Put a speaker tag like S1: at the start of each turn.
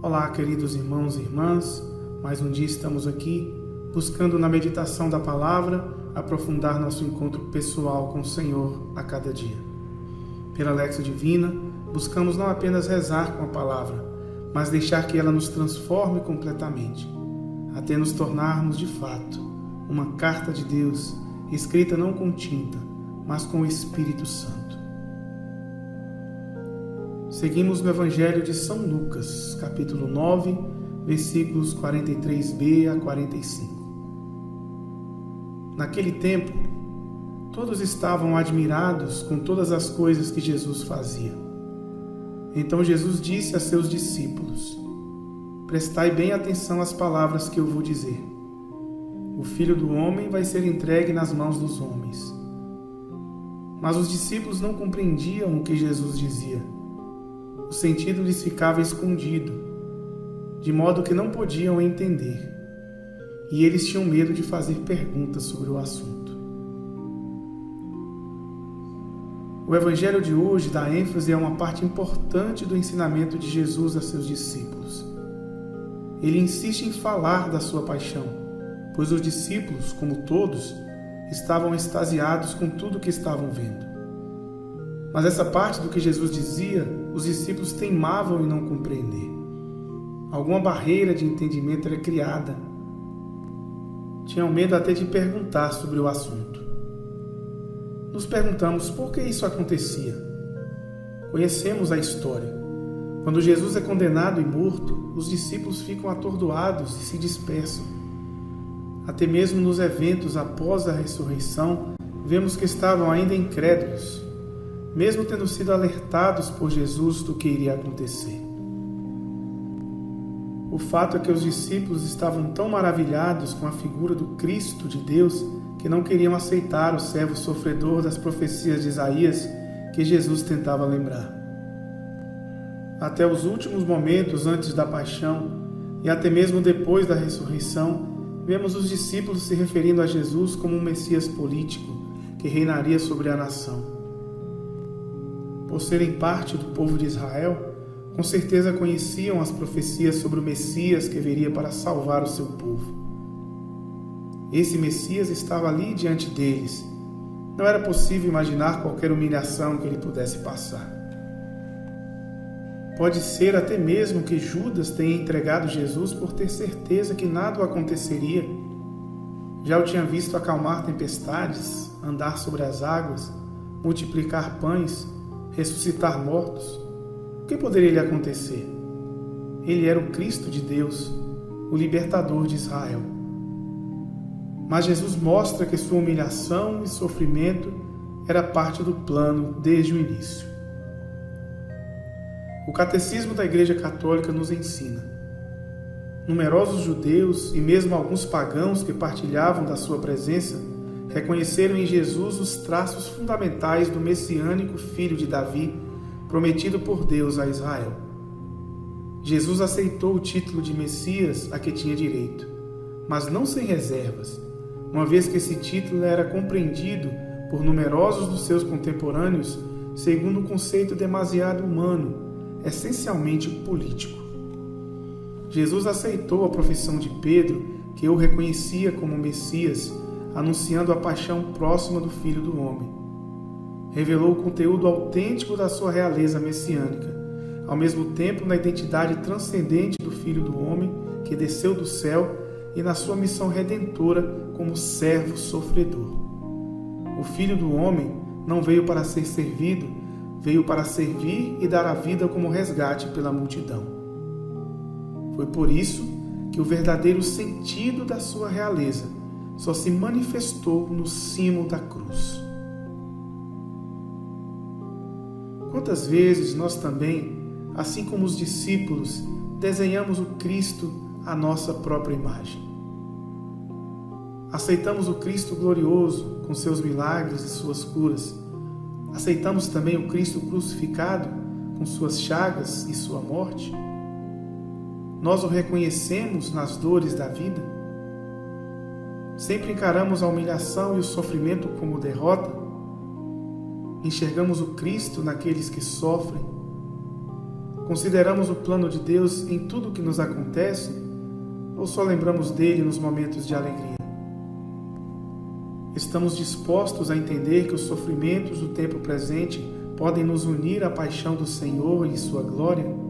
S1: Olá, queridos irmãos e irmãs, mais um dia estamos aqui buscando na meditação da palavra aprofundar nosso encontro pessoal com o Senhor a cada dia. Pela Léxio Divina, buscamos não apenas rezar com a palavra, mas deixar que ela nos transforme completamente, até nos tornarmos de fato uma carta de Deus, escrita não com tinta, mas com o Espírito Santo. Seguimos no Evangelho de São Lucas, capítulo 9, versículos 43b a 45. Naquele tempo, todos estavam admirados com todas as coisas que Jesus fazia. Então Jesus disse a seus discípulos: Prestai bem atenção às palavras que eu vou dizer. O Filho do Homem vai ser entregue nas mãos dos homens. Mas os discípulos não compreendiam o que Jesus dizia. O sentido lhes ficava escondido, de modo que não podiam entender, e eles tinham medo de fazer perguntas sobre o assunto. O Evangelho de hoje dá ênfase a uma parte importante do ensinamento de Jesus a seus discípulos. Ele insiste em falar da sua paixão, pois os discípulos, como todos, estavam extasiados com tudo o que estavam vendo. Mas essa parte do que Jesus dizia, os discípulos teimavam em não compreender. Alguma barreira de entendimento era criada. Tinham medo até de perguntar sobre o assunto. Nos perguntamos por que isso acontecia. Conhecemos a história. Quando Jesus é condenado e morto, os discípulos ficam atordoados e se dispersam. Até mesmo nos eventos após a ressurreição, vemos que estavam ainda incrédulos, mesmo tendo sido alertados por Jesus do que iria acontecer. O fato é que os discípulos estavam tão maravilhados com a figura do Cristo de Deus que não queriam aceitar o servo sofredor das profecias de Isaías que Jesus tentava lembrar. Até os últimos momentos antes da paixão e até mesmo depois da ressurreição, vemos os discípulos se referindo a Jesus como um Messias político que reinaria sobre a nação. Por serem parte do povo de Israel, com certeza conheciam as profecias sobre o Messias que viria para salvar o seu povo. Esse Messias estava ali diante deles. Não era possível imaginar qualquer humilhação que ele pudesse passar. Pode ser até mesmo que Judas tenha entregado Jesus por ter certeza que nada aconteceria. Já o tinha visto acalmar tempestades, andar sobre as águas, multiplicar pães, ressuscitar mortos. O que poderia lhe acontecer? Ele era o Cristo de Deus, o libertador de Israel. Mas Jesus mostra que sua humilhação e sofrimento era parte do plano desde o início. O Catecismo da Igreja Católica nos ensina: numerosos judeus e mesmo alguns pagãos que partilhavam da sua presença reconheceram em Jesus os traços fundamentais do messiânico filho de Davi, prometido por Deus a Israel. Jesus aceitou o título de Messias a que tinha direito, mas não sem reservas, uma vez que esse título era compreendido por numerosos dos seus contemporâneos segundo um conceito demasiado humano, essencialmente político. Jesus aceitou a profissão de Pedro, que o reconhecia como Messias, anunciando a paixão próxima do Filho do Homem. Revelou o conteúdo autêntico da sua realeza messiânica, ao mesmo tempo na identidade transcendente do Filho do Homem, que desceu do céu, e na sua missão redentora como servo sofredor. O Filho do Homem não veio para ser servido, veio para servir e dar a vida como resgate pela multidão. Foi por isso que o verdadeiro sentido da sua realeza só se manifestou no cimo da cruz. Quantas vezes nós também, assim como os discípulos, desenhamos o Cristo à nossa própria imagem? Aceitamos o Cristo glorioso, com seus milagres e suas curas. Aceitamos também o Cristo crucificado, com suas chagas e sua morte? Nós o reconhecemos nas dores da vida? Sempre encaramos a humilhação e o sofrimento como derrota? Enxergamos o Cristo naqueles que sofrem? Consideramos o plano de Deus em tudo o que nos acontece ou só lembramos dele nos momentos de alegria? Estamos dispostos a entender que os sofrimentos do tempo presente podem nos unir à paixão do Senhor e sua glória?